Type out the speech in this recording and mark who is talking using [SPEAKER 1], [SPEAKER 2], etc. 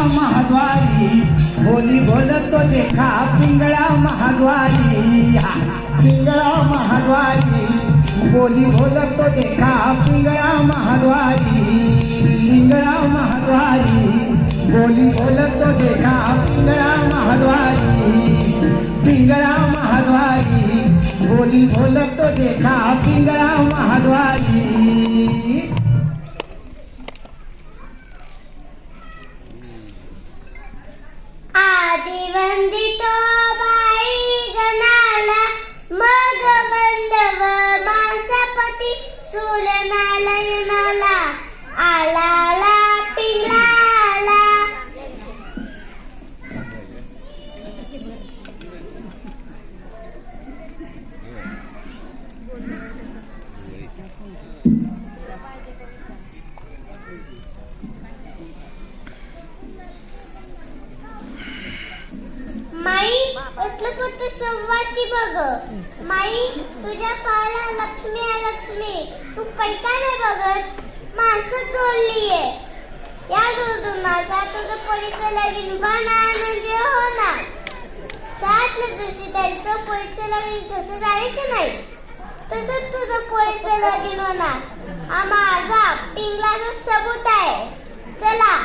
[SPEAKER 1] महाद्वारी बोली बोलतो देखा पिंगळा महाद्वारी पिंगळा महाद्वारी बोली बोलतो देखा पिंगळा महाद्वारी पिंगळा महाद्वारी बोली बोलतो देखा पिंगळा महाद्वारी पिंगळा महाद्वारी बोली बोलतो देखा पिंगळा महाद्वारी
[SPEAKER 2] आधी वंदितो बाई गणाला मग वंदव माणसापती सुलनालयनाला आला आला पिंगळा आला. माई असलं पुत्र संवादी बघ. माई तुझ्या पायाला लक्ष्मी आहे लक्ष्मी. तू पैका नाही बघत माणसं जोडलीये. या दुर्दुनाचा तुझं परीक्षा लगीन होणार म्हणजे होणार. साठल्या दिवशी त्यांचं परीक्षा लगीन कसं जाईल की नाही तसंच तुझं परीक्षा लगीन होणार. हा माझा पिंगळाचा सबूत आहे. चला.